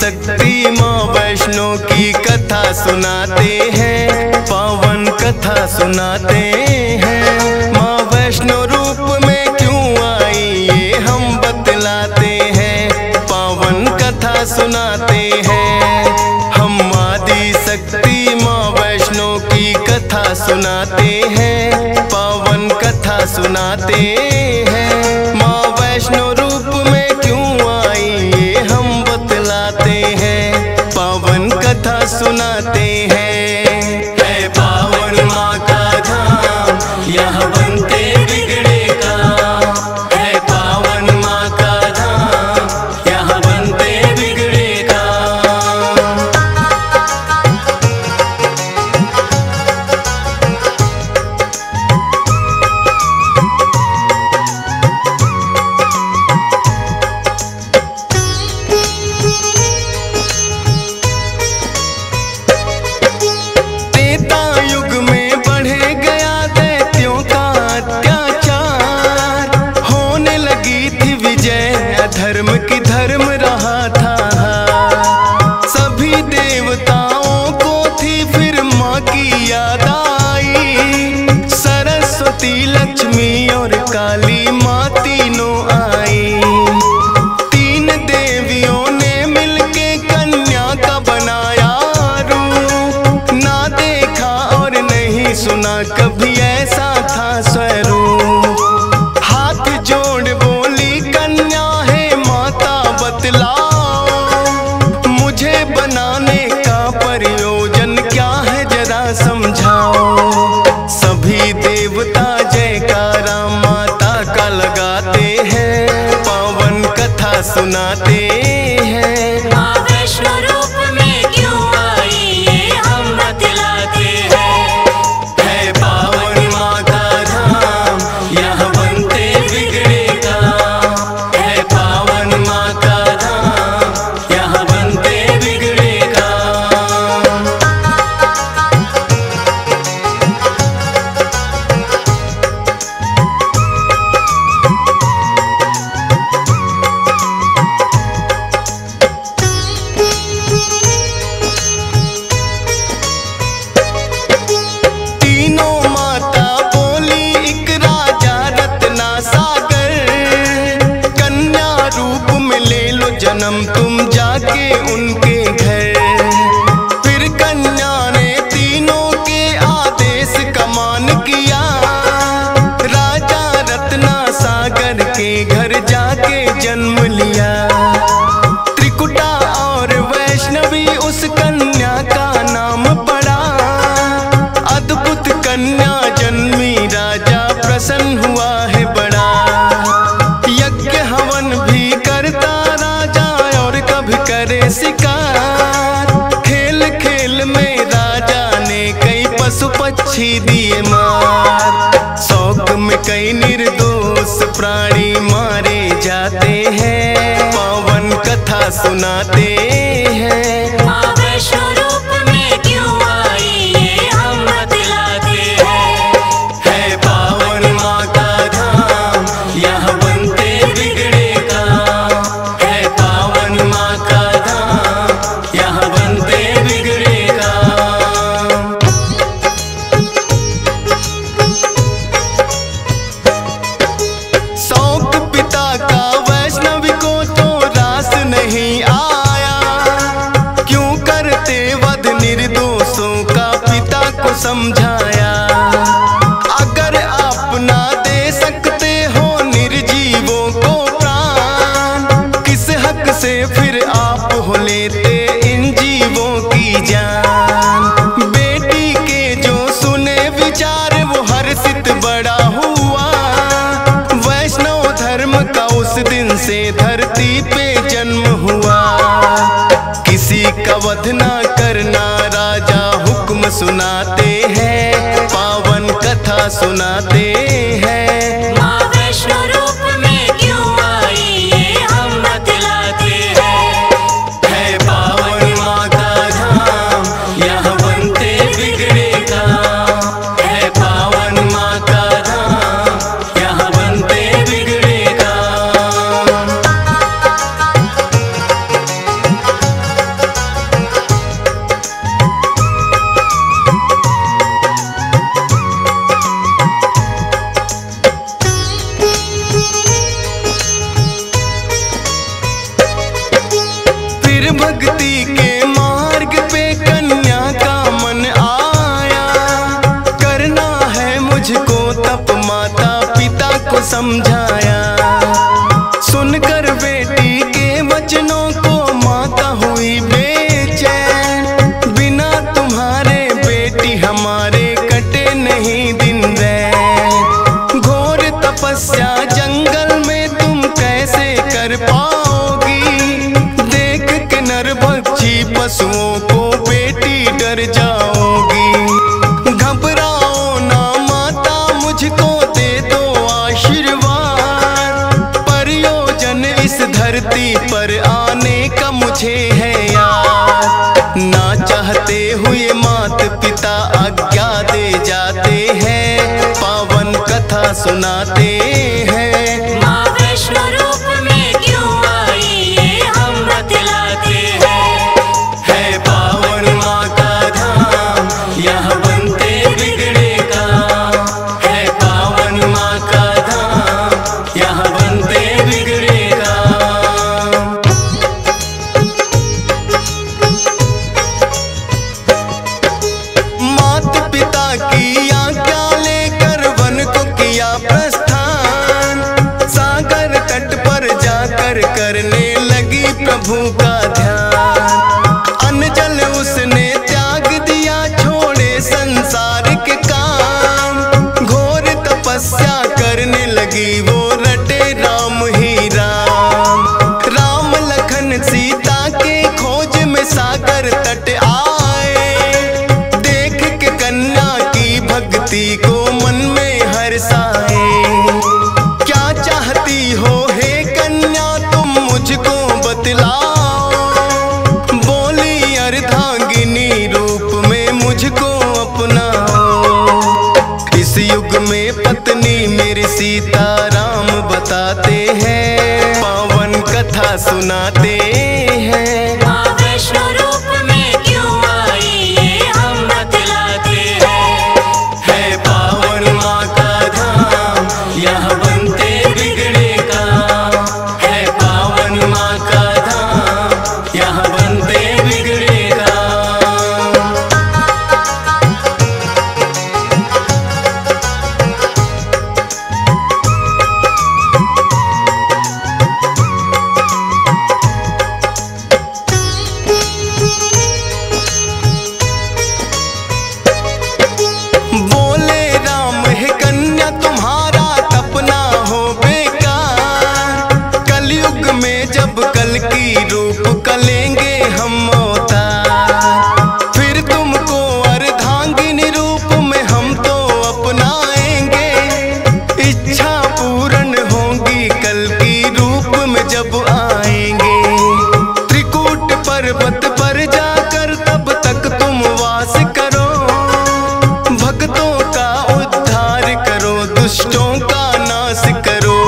शक्ति माँ वैष्णो की कथा सुनाते हैं, पावन कथा सुनाते हैं। माँ वैष्णो रूप में क्यों आई ये हम बतलाते हैं, पावन कथा सुनाते हैं। हम आदि शक्ति माँ वैष्णो की कथा सुनाते हैं, पावन कथा सुनाते हैं। माँ वैष्णो रूप में क्यों आई ये हम बतलाते हैं, पावन कथा सुनाते हैं। है पावन माँ का धाम यहाँ बनते बिगड़े काम, है पावन माँ का धाम यहाँ बनते बिगड़े काम। धर्म की धर्म रहा था, सभी देवताओं को थी फिर माँ की याद आई। सरस्वती लक्ष्मी और काली माँ तीनों आई। तीन देवियों ने मिलके कन्या का बनाया रूप, ना देखा और नहीं सुना कभी ऐसा था स्वरूप। हाथ जोड़ बोली कन्या मुझे बनाने का प्रयोजन क्या है जरा समझाओ। सभी देवता जयकारा माता का लगाते हैं, पावन कथा सुनाते हैं। माँ वैष्णो रूप में क्यों आई ये हम बतलाते हैं। है पावन माँ का धाम यहाँ बनते बिगड़े काम, है पावन माँ का जन्म तुम जाके उनके घर। फिर कन्या ने तीनों के आदेश का मान किया, राजा रत्ना सागर के घर जाके जन्म लिया। त्रिकुटा और वैष्णवी उस कन्या का नाम पड़ा। अद्भुत कन्या जन्मी राजा प्रसन्न हुआ है बड़ा। यज्ञ हवन भी करता करे शिकार। खेल खेल में राजा ने कई पशु पक्षी दिए मार। शौक में कई निर्दोष प्राणी मारे जाते हैं, पावन कथा सुनाते हैं। माँ वैष्णो रूप में क्यों आई ये हम बतलाते हैं। है पावन माँ का धाम यहाँ बनते बिगड़े काम, है पावन माँ का यहाँ बनते बिगड़े काम। शौक पिता का वैष्णवी को तो रास नहीं आया। क्यों करते वध निर्दोषों का पिता को समझाया। अगर आप ना दे सकते हो निर्जीवों को प्राण, किस हक से फिर आप हो लेते इन जीवों की जान। बेटी के जो सुने विचार वो हर्षित बड़ा हुआ। वैष्णव धर्म का उस दिन से धरती पे जन्म हुआ। किसी का वध ना करना राजा हुक्म सुनाते हैं, पावन कथा सुनाते हैं। माँ वैष्णो रूप में क्यों आई ये हम बतलाते हैं। है पावन माँ का धाम यहाँ बनते बिगड़े काम, है पावन माँ का धाम यहाँ बनते बिगड़े काम। समझाया। सुनकर बेटी के वचनों को माता हुई बेचैन। बिना तुम्हारे बेटी हमारे कटे नहीं दिन रैन। घोर तपस्या जंगल में तुम कैसे कर पाओगी। देख के नरभक्षी पशुओं को बेटी डर जाओगी। घबराओ ना माता, मुझको दे दो आशीर्वाद। प्रयोजन इस धरती पर आने का मुझे है याद। ना चाहते हुए माता पिता आज्ञा दे जाते हैं, पावन कथा सुनाते हैं। माँ वैष्णो रूप में क्यों आई ये हम बतलाते हैं। है पावन माँ का धाम, यहाँ बनते बिगड़े काम। है पावन माँ का धाम, यहाँ बनते बिगड़े काम। माता पिता की आज्ञा लेकर वन को किया प्रस्थान। सागर तट पर जाकर करने लगी प्रभु का ध्यान। अन्न जल उसने त्याग दिया, छोड़े संसार के काम। घोर तपस्या करने लगी वो, रटे राम ही राम। राम लखन सीता के खोज में सागर तट आए। देख के कन्या की भक्ति को मन में हर्षाए। क्या चाहती हो हे कन्या तुम मुझको बतलाओ। बोली अर्धांगिनी रूप में मुझको अपनाओ। इस युग में पत्नी मेरी सीता राम बताते हैं, पावन कथा सुनाते हैं। माँ वैष्णो रूप में क्यों आई ये हम बतलाते हैं। है पावन माँ का धाम, यहाँ बनते बिगड़े काम। है पावन माँ का धाम, यहाँ बनते बिगड़े काम। बोले राम है कन्या तुम्हारा तपना हो बेकार। कलयुग में जब कल की रूप कलेंगे हम अवतार। फिर तुमको अर्धांगिनी रूप में हम तो अपनाएंगे। इच्छा पूर्ण होगी कल की रूप में जब आएंगे। त्रिकूट पर्वत पर जाकर तब तक तुम वास करो। भक्तों का उद्धार करो, दुष्टों का नाश करो।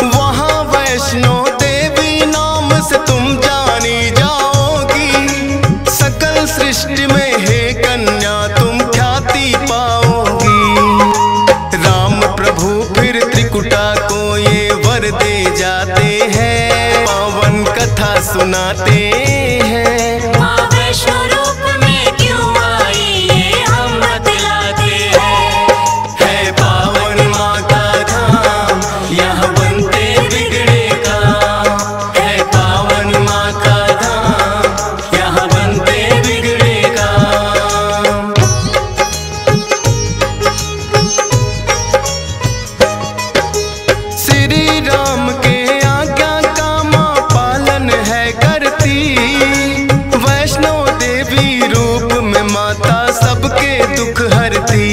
वहाँ वैष्णो देवी नाम से तुम जानी जाओगी। सकल सृष्टि में हे कन्या तुम ख्याति पाओगी। राम प्रभु फिर त्रिकुटा को ये वर दे जाते हैं, पावन कथा सुनाते हैं। माँ वैष्णो रूप में क्यों आई ये हम बतलाते हैं। है पावन माँ का धाम, यहाँ बनते बिगड़े काम। है पावन माँ का धाम, यहाँ बनते बिगड़े काम। श्री राम के आज्ञा का माँ पालन है करती। वैष्णो देवी रूप में माता सबके दुख हरती।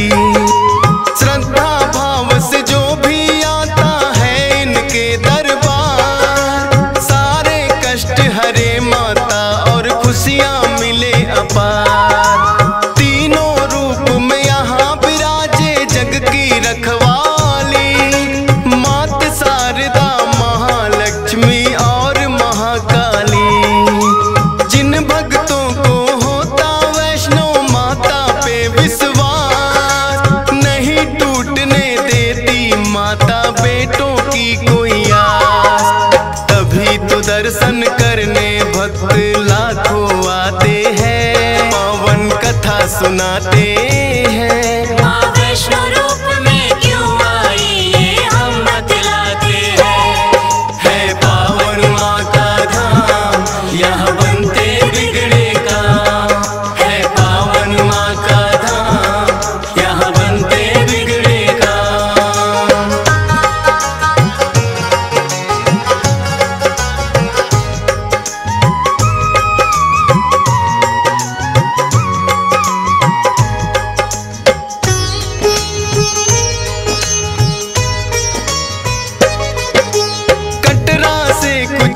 श्रद्धा भाव से जो भी आता है इनके दरबार। सारे कष्ट हरे माता और खुशियाँ मिले अपार। तीनों रूप में यहाँ विराजे जग की रखवाली। मात शारदा महालक्ष्मी और महाकाली। जिन भक्तों को होता वैष्णो माता पे विश्वास, नहीं टूटने देती माता बेटों की कोई आस। तभी तो दर्शन करने भक्त लाखों आते हैं, पावन कथा सुनाते हैं। माँ वैष्णो रूप में क्यों आई ये हम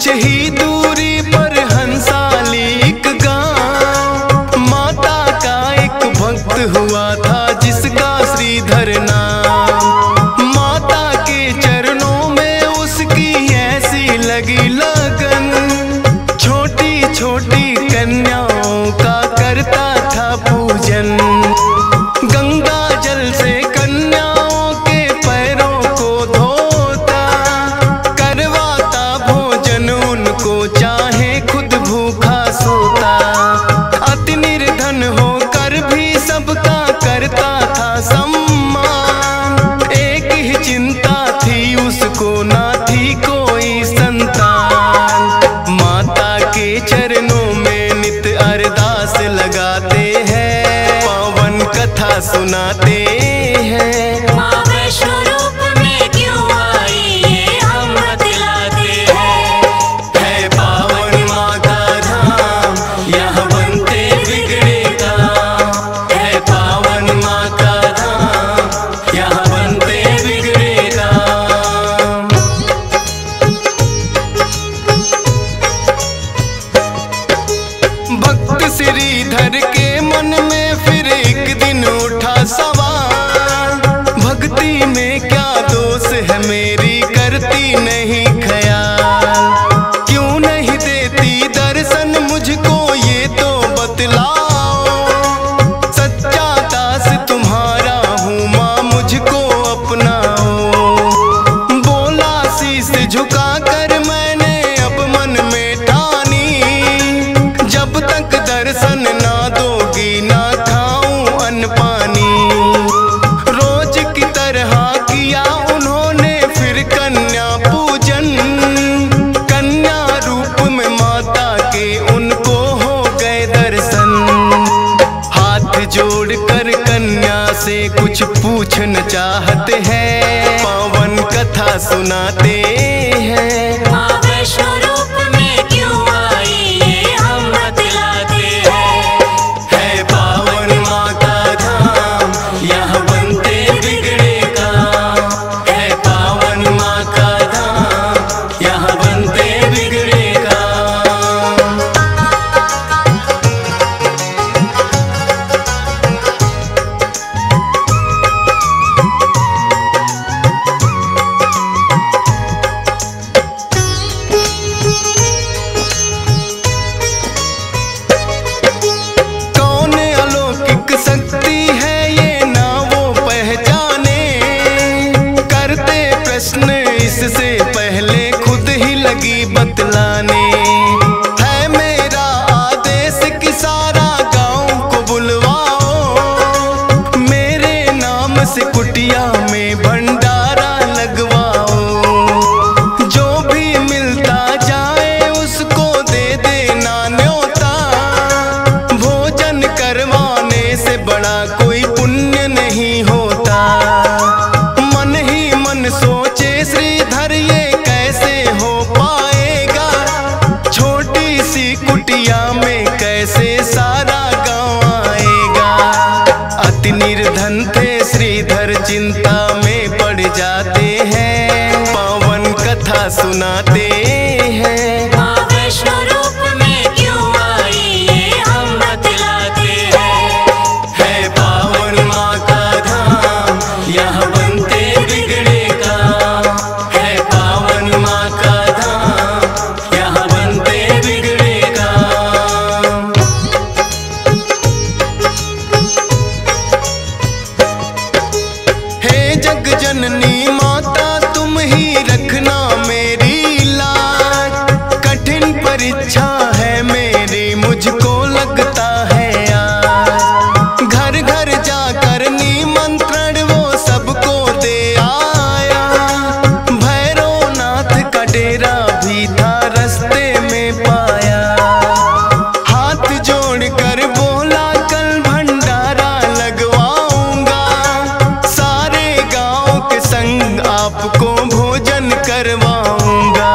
कुछ ही दूरी पर हंसाली एक गांव, माता का एक भक्त हुआ था जिसका श्रीधर नाम। माता के चरणों में उसकी ऐसी लगी लगन, छोटी छोटी कन्याओं का करता था पूजन। गंगा जल से कन्याओं के पैरों को धोता, करवाता भोजन उनको चाहे खुद भूखा सोता। अति निर्धन होकर भी सबका करता था सम्मान, एक ही चिंता थी उसको ना थी कोई संतान। माता के चरणों में नित अरदास लगाते हैं, पावन कथा सुनाते हैं। माँ वैष्णो रूप में क्यों आई ये हम बतलाते हैं। है पावन माँ का धाम, यहाँ बनते बिगड़े काम। है पावन माँ का धाम, यहाँ बनते बिगड़े काम। भक्त श्रीधर के मन में फिर एक दिन उठा सवाल, भक्ति में क्या दोष है मेरी करती नहीं ख्याल। क्यों नहीं देती दर्शन मुझको ये तो बतलाओ, सच्चा दास तुम्हारा हूँ माँ मुझको अपनाओ। बोला शीश झुका कर मैंने अब मन में ठानी, जब तक दर्शन ना दोगी ना खाऊं अन्न पानी। रोज की तरह किया उन्होंने फिर कन्या पूजन, कन्या रूप में माता के उनको हो गए दर्शन। हाथ जोड़कर कन्या से कुछ पूछना चाहते हैं, पावन कथा सुनाते हैं। माँ वैष्णो रूप में क्यों आई ये हम बतलाते हैं। है पावन माँ का धाम, यहाँ बनते बिगड़े काम। है पावन माँ का धाम, यहाँ बनते बिगड़े काम। कौन अलौकिक शक्ति है ये ना वो पहचाने, करते प्रश्न इससे पहले खुद ही लगी बतलाने। है मेरा आदेश कि सारा गांव को बुलवाओ, मेरे नाम से कुटिया में भंडारा लगवाओ। जो भी मिलता जाए उसको दे देना न्योता, भोजन करवाने से बड़ा कोई पुण्य नहीं होता। मन ही मन सोचे श्रीधर ये कैसे हो पाएगा, छोटी सी कुटिया में कैसे सारा गांव आएगा। अति निर्धन थे श्रीधर चिंता में पड़ जाते हैं, पावन कथा सुनाते हैं। माँ वैष्णो रूप में क्यों आई ये हम बतलाते हैं। है पावन माँ का धाम, यहाँ बनते बिगड़े काम। है पावन माँ का धाम, यहाँ बनते बिगड़े काम। हे जग जननी माता तुम ही रखना मेरी लाज, कठिन परीक्षा है मेरी मुझको लगता है आज। घर घर जाकर निमंत्रण वो सबको दे आया, भैरवनाथ का डेरा भी था रास्ते में पाया। हाथ जोड़कर बोला कल भंडारा लगवाऊंगा, सारे गांव के संग आपको भोजन करवाऊंगा।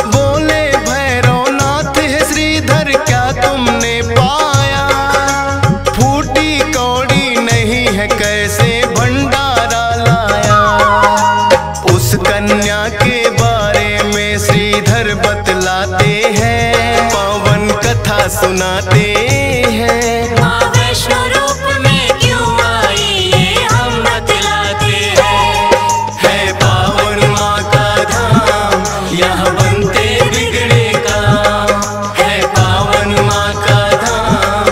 बोले भैरवनाथ है श्रीधर क्या तुमने पाया, फूटी कौड़ी नहीं है कैसे भंडारा लाया। उस कन्या के बारे में श्रीधर बतला सुनाते हैं। माँ वैष्णो रूप में क्यों आई ये हम बतलाते हैं। है पावन माँ का धाम, यहाँ बनते बिगड़े काम। है पावन माँ का धाम,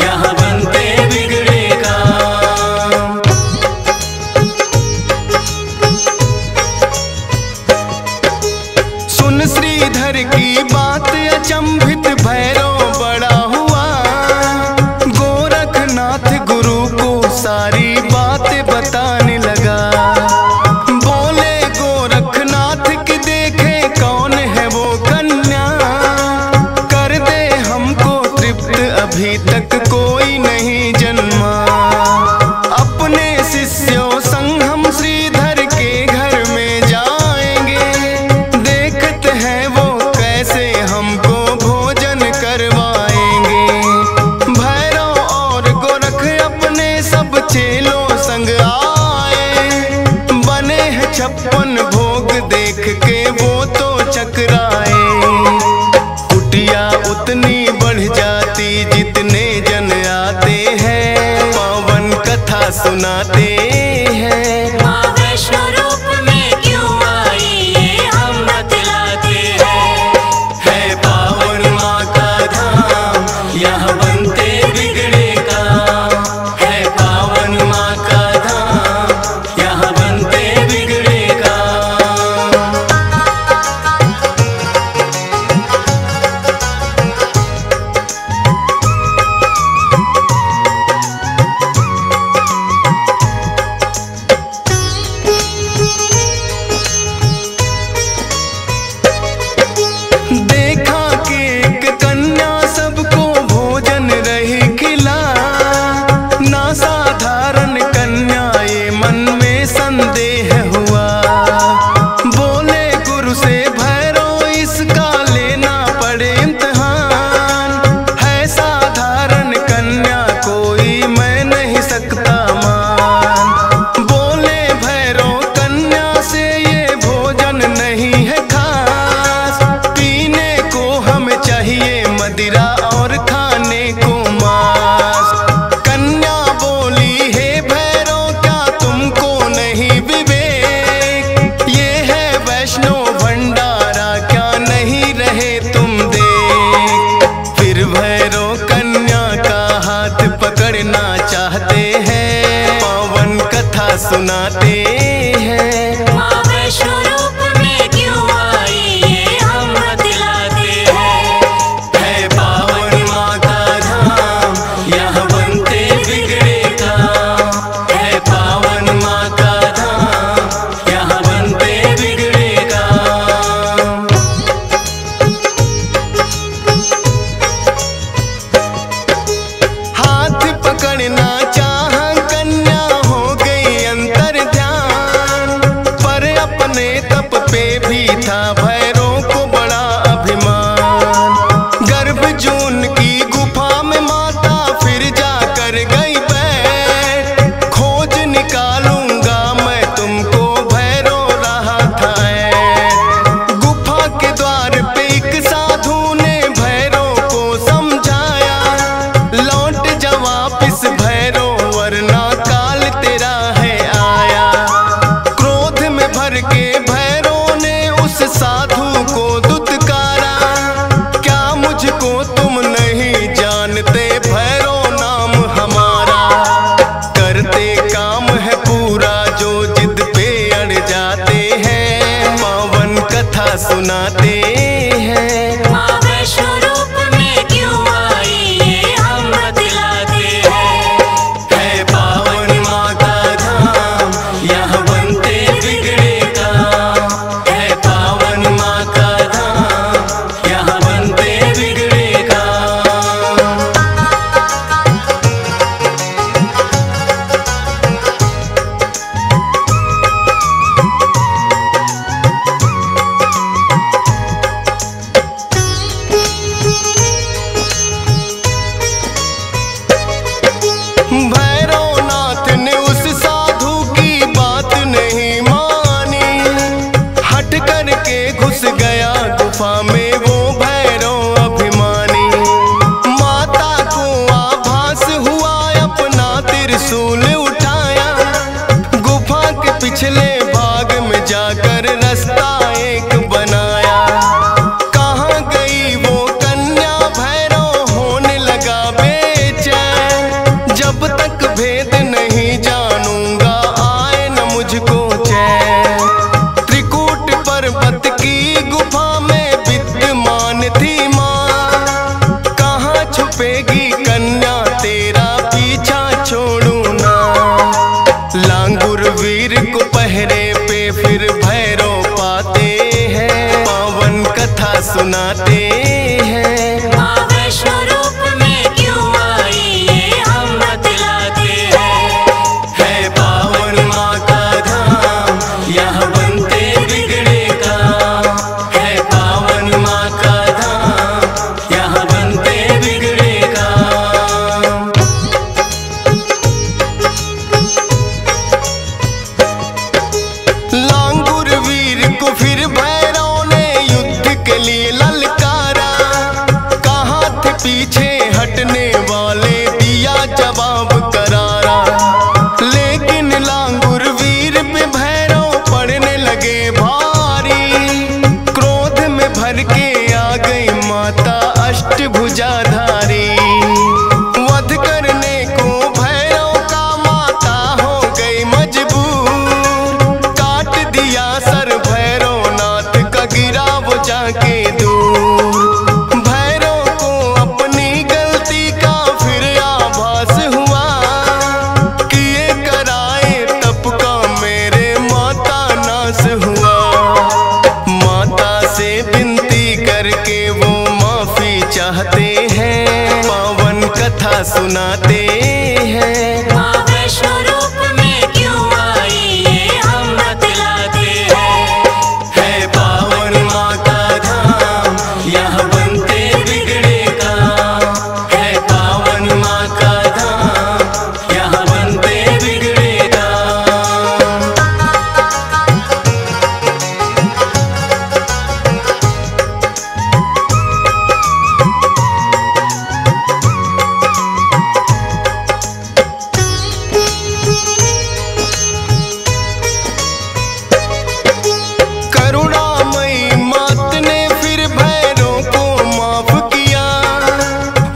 यहाँ बनते बिगड़े काम। सुन श्रीधर की बात, अचंभित भैरव बड़ा हुआ। गोरखनाथ गुरु को सारी बातें बताने लगा। बोले गोरखनाथ की देखे कौन है वो कन्या, कर दे हमको तृप्त अभी तक कोई नहीं जन्मा। अपने शिष्यों संग हम श्रीधर के घर में जाएंगे, देखते हैं वो कैसे हमको भोजन करवाएंगे। भैरव और गोरख अपने सब चेलों संग आए, बने हैं 56 भोग देख के वो तो चकराए। कुटिया उतनी बढ़ जाती जितने जन आते हैं, पावन कथा सुनाते हैं। माँ वैष्णो रूप में क्यों आई ये हम बतलाते हैं। है पावन माँ का धाम, यहाँ बनते बिगड़े काम। है पावन माँ का धाम, यहाँ बनते बिगड़े काम। देखा कि एक कन्या सबको भोजन रही खिला, ना साधारण कन्या ये मन में संदेह हुआ। बोले गुरु से भैरव इसका लेना पड़े इम्तिहान, है साधारण कन्या कोई मैं नहीं सकता मान। बोले भैरव कन्या से ये भोजन नहीं है खास, पीने को हमें चाहिए मदिरा और खाने को मांस। कन्या बोली हे भैरव क्या तुमको नहीं विवेक, ये है वैष्णो भंडारा क्या नहीं रहे तुम देख। फिर भैरव कन्या का हाथ पकड़ना चाहते हैं, पावन कथा सुनाते हैं। माँ वैष्णो रूप में क्यों आई ये हम बतलाते हैं। है पावन माँ का धाम, यहाँ बनते बिगड़े काम। है पावन माँ का धाम, यहाँ बनते बिगड़े काम। हाथ पकड़ना चाह कन्या हो गई अंतर ध्यान, पर अपने तप पे भी था भैरव को बड़ा अभिमान। गर्भजून की गुफा में माता फिर जाकर गई बैठ, खोज निकालूंगा मैं तुमको भैरव रहा था ऐठ। गुफा के द्वार पे एक साधु ने भैरव को समझाया, लौट जा वापिस भैरव वरना काल तेरा है आया। क्रोध में भर के भैरव ने उस साधु को दुत्कारा, क्या मुझको तुम नहीं जानते भैरव नाम हमारा। करते काम है पूरा जो जिद पे अड़ जाते हैं, पावन कथा सुनाते हैं। माँ वैष्णो रूप में क्यों आई ये हम बतलाते हैं। है पावन माँ का धाम, यहाँ बनते बिगड़े काम। है पावन माँ का धाम, यहाँ बनते बिगड़े काम। बाग में जाकर रास्ता एक बनाया। कहाँ गई वो कन्या भैरव होने लगा बेचैन। जब तक भेद नहीं जानूंगा आए न मुझको चैन। त्रिकूट पर्वत की गुफा में विद्यमान थी माँ। कहाँ छुपेगी कन्या तेरा पीछा छोड़ू ना। लांगुर वीर को पहरे पे फिर भैरव पाते हैं। पावन कथा सुनाते हैं। माँ वैष्णो रूप में क्यों आई ये हम बतलाते हैं। है पावन माँ का धाम यहाँ बनते बिगड़े काम। है पावन माँ का धाम यहाँ बनते बिगड़े काम। लांगुर वीर को फिर भैरव ने युद्ध के लिए ललकारा। कहाँ थे पीछे हटने वाले दिया जवाब करारा। लेकिन लांगुर वीर पे भैरव पड़ने लगे भारी। क्रोध में भर के आ गई माता अष्टभुजाधारी। वध करने को भैरव का माता हो गई मजबूर। काट दिया सर भैरवनाथ का गिरा वो जाके दूर। भैरव को अपनी गलती का फिर आभास हुआ। किए कराए तप का मेरे माता नाश हुआ। माता से विनती करके वो माफी चाहते हैं। पावन कथा सुनाते हैं। माँ वैष्णो रूप में क्यों आई ये हम बतलाते हैं। है पावन माँ का धाम यहाँ बनते बिगड़े काम। है पावन माँ का धाम यहाँ बनते बिगड़े काम। करुणामयी मात ने फिर भैरव को माफ किया।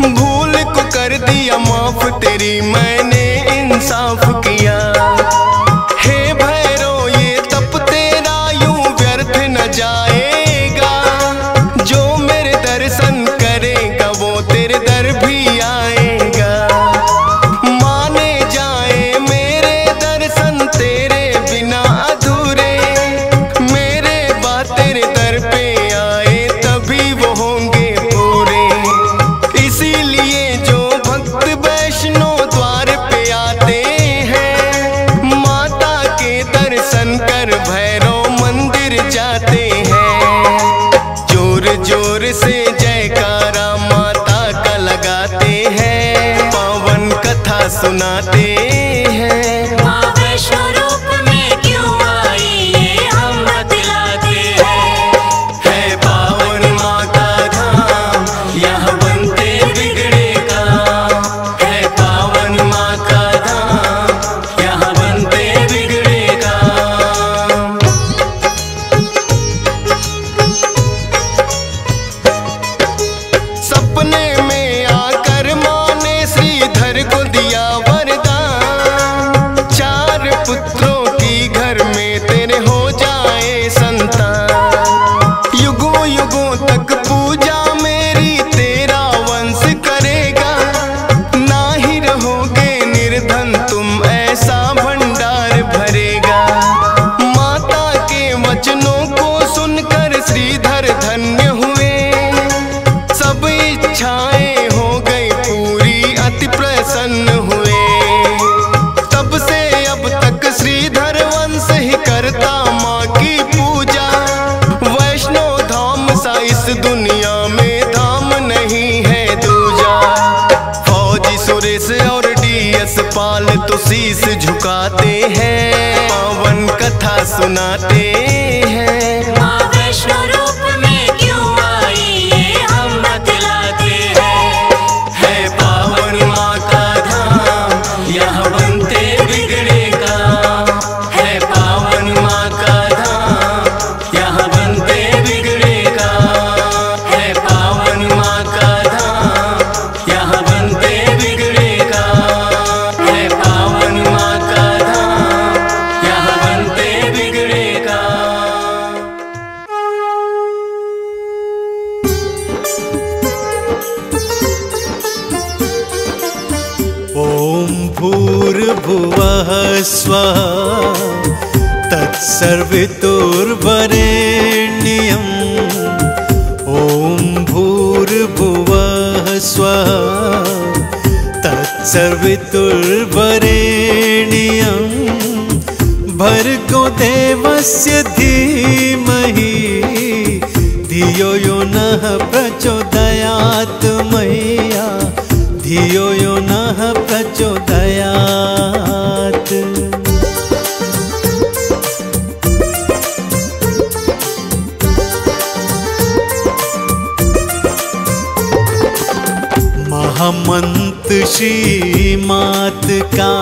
भूल को कर दिया माफ तेरी मैंने इंसाफ किया। हे भैरव ये तप तेरा यूं व्यर्थ न जाएगा। जो मेरे दर्शन करेगा वो तेरे दर भी आएगा। माने जाए मेरे दर्शन तेरे बिना अधूरे। मेरे बात तेरे दर पे आए तभी वो होंगे पूरे। इसीलिए जो भक्त वैष्णो द्वार पे आते हैं। माता के दर्शन कर भैरव मंदिर जाते हैं। जोर जोर से जयकारा माता का लगाते हैं। पावन कथा सुनाते हैं। माँ वैष्णो रूप में क्यों आई ये हम बतलाते हैं। है पावन माँ का धाम यहाँ बनते बिगड़े काम। है पावन माँ का धाम यहाँ बनते बिगड़े काम। सपने में आकर माँ ने श्रीधर को दिया वरदान। 4 पुत्रों की घर में तेरे हो जाए संतान। युगों युगों तक पूजा मेरी तेरा वंश करेगा। ना ही रहोगे निर्धन तुम ऐसा भंडार भरेगा। माता के वचनों को सुनकर श्रीधर धन्य हुए। सब इच्छाएं हो गई पूरी अति प्रसन्न हुए। तब से अब तक श्रीधर वंश ही करता माँ की पूजा। वैष्णो धाम सा इस दुनिया में धाम नहीं है दूजा। फौजी सुरेश और डीएस पाल तो शीश झुकाते हैं। पावन कथा सुनाते हैं। माँ वैष्णो रूप में क्यों आई ये हम बतलाते हैं। है पावन माँ का धाम यहाँ बनते बिगड़े काम। है पावन माँ का स्वः तत्सर्वितुर्वरेण्यम् ॐ भूर्भुवः स्वः तत्सर्वितुर्वरेण्यम् भर्गो देवस्य धीमहि धियो यो नः प्रचोदयात् मह्यं धियो यो नः प्रचोदयात्। महामंत्र श्रीमात का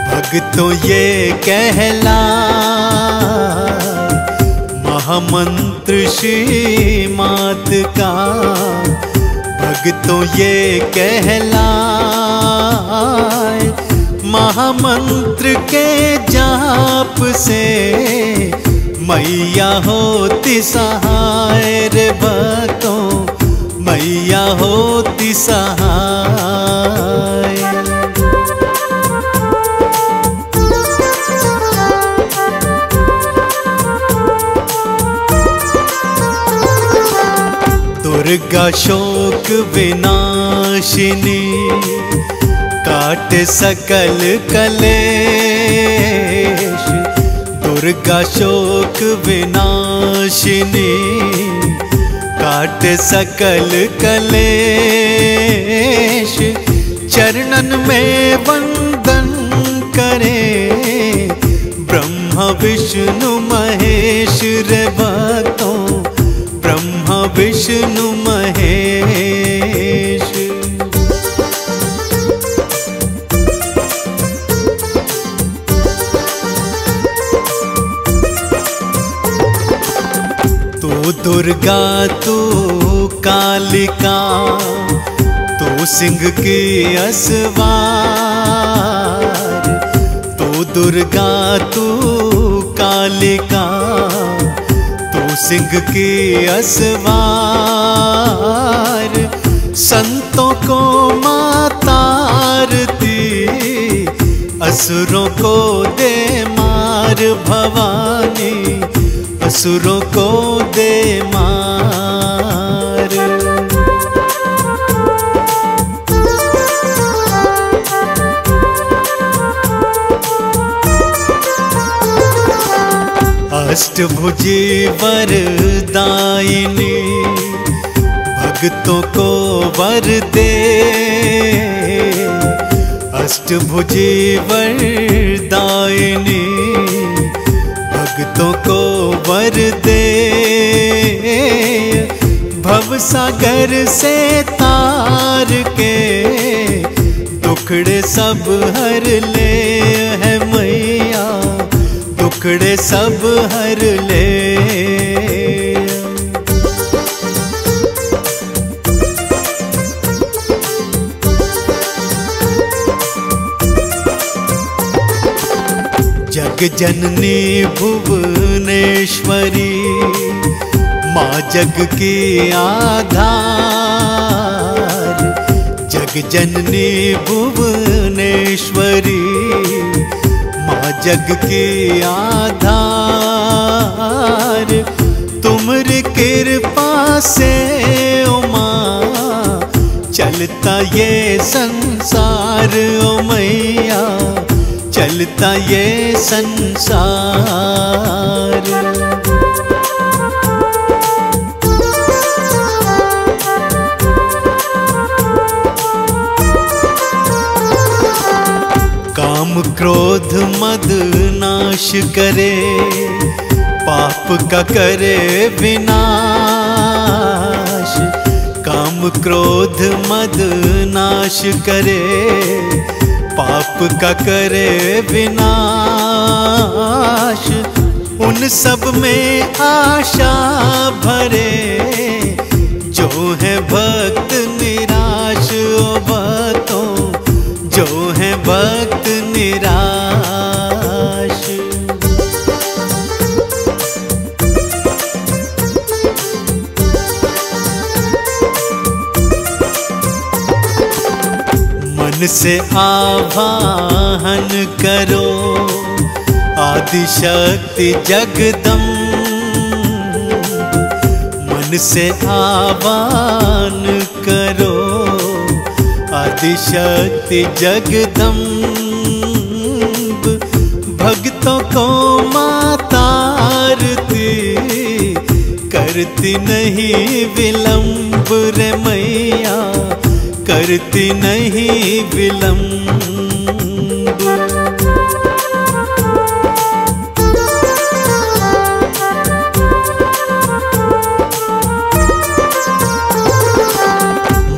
भक्तों ये कहलाए, महामंत्र श्रीमात का भक्तों ये कहलाए। महामंत्र के जाप से मैया होती सहाय रे भक्तों, मैया होती सहाय। दुर्गा शोक विनाशिनी काट सकल कलेश, दुर्गा शोक विनाशिनी काट सकल कलेश। चरणन में वंदन करे ब्रह्मा विष्णु महेश रे भक्तों, ब्रह्मा विष्णु महेश। तू दुर्गा तू कालिका तू सिंह की असवार, तू दुर्गा तू कालिका सिंह की असवार। संतों को मातारती असुरों को दे मार भवानी, असुरों को दे मार। अष्टभुजी वरदायिनी भक्तों को वर दे, अष्टभुजी वरदायिनी भक्तों को वर दे। भवसागर से तार के दुखड़े सब हर ले है मैया, दुखड़े सब हर ले। जग जननी भुवनेश्वरी माँ जग की आधार, जग जननी भुवनेश्वरी माँ जग की आधार। तुमरी कृपा से ओ माँ चलता ये संसार ओ मैया, चलता ये संसार। काम क्रोध मद नाश करे, पाप का करे विनाश। काम क्रोध मद नाश करे, पाप का करे विनाश। उन सब में आशा भरे जो है भक्त निराश ओ भक्तों, जो है भक्त निराश। मन मन से आवाहन करो आदिशक्ति जगदम्ब, मन से आह्वान करो आदिशक्ति जगदम्ब। भक्तों को माता आरती करती नहीं विलंब रे मैया, करती नहीं विलंब।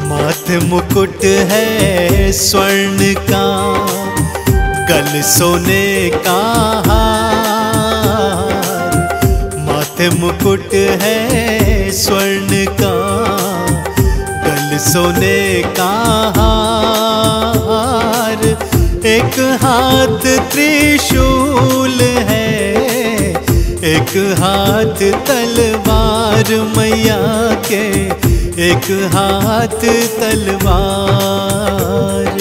माथे मुकुट है स्वर्ण का, गल सोने का हार। माथे मुकुट है स्वर्ण का, गल सोने का हार। एक हाथ त्रिशूल है, एक हाथ तलवार मैया के, एक हाथ तलवार।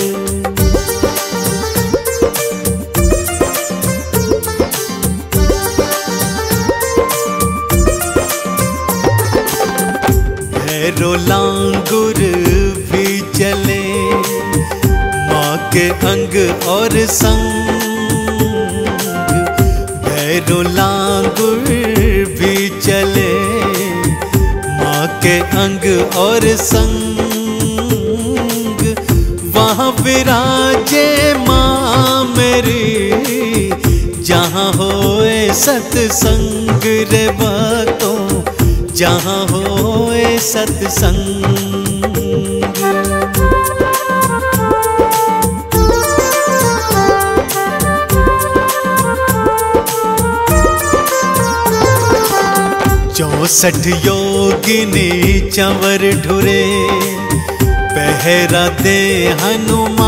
भैरो लांगुर भी चले माँ के अंग और संग। भैरो लांगुर भी चले माँ के अंग और संग। वहाँ विराजे माँ मेरी, जहाँ होए सत्संग रे बातों, जहाँ होए सत्संग। चौसठ योगिनी चंवर ढुरे, पहरा दे हनुमान।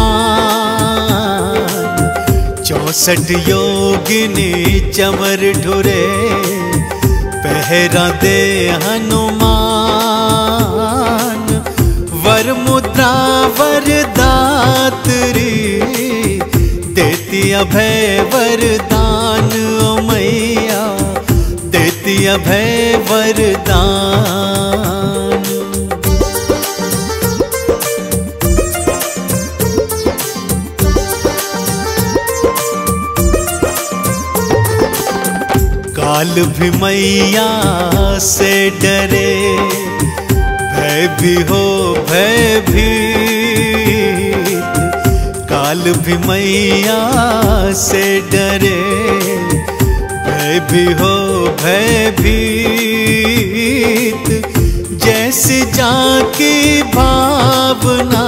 64 योगिनी चंवर ढुरे, पहरा दे हनुमान। वर मुद्रा वरदात्री, देती अभय वरदान ओ मैया, देती अभय वरदान। काल भी मैया से डरे, भय भी हो भयभीत। काल भी मैया से डरे, भय भी हो भयभीत। जैसी जाकी भावना,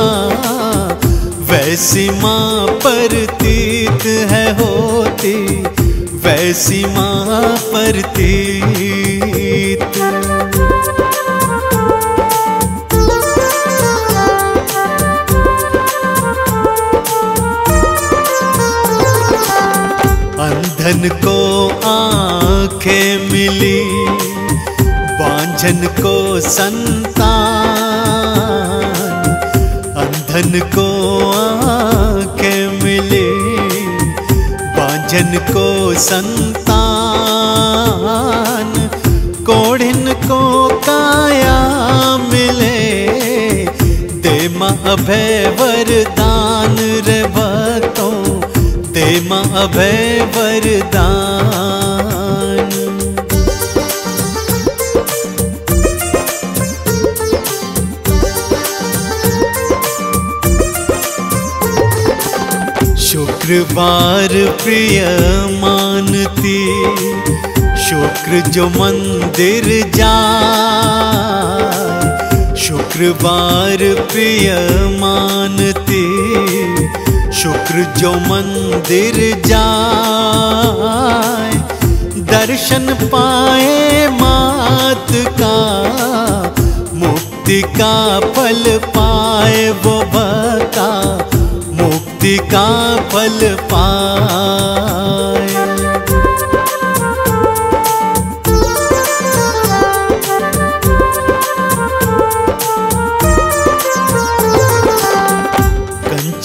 वैसी माँ प्रतीत है होती, वैसी माँ प्रतीत। अंधन को आँखें मिली, बांझन को संतान। अंधन को आँखें मिली, बांझन को संतान। कोढ़िन को काया मिले, दे माँ अभय वरदान रे भक्तों, दे माँ अभय वरदान। शुक्रवार प्रिय मानती, शुक्र जो मंदिर जाए। शुक्रवार प्रिय मानती, शुक्र जो मंदिर जाए। दर्शन पाए मात का, मुक्ति का फल पाए वो भक्ता, मुक्ति का फल पाए।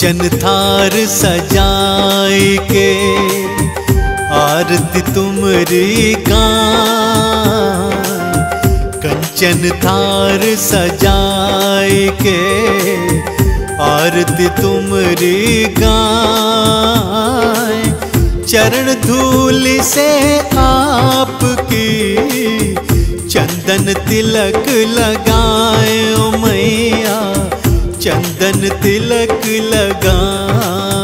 कंचन थार सजाए के आरती तुमरी गाय। कंचन थार सजाए के आरती तुमरी गाय। चरण धूल से आपकी चंदन तिलक लगाए ओ मैया, चंदन तिलक लगाए।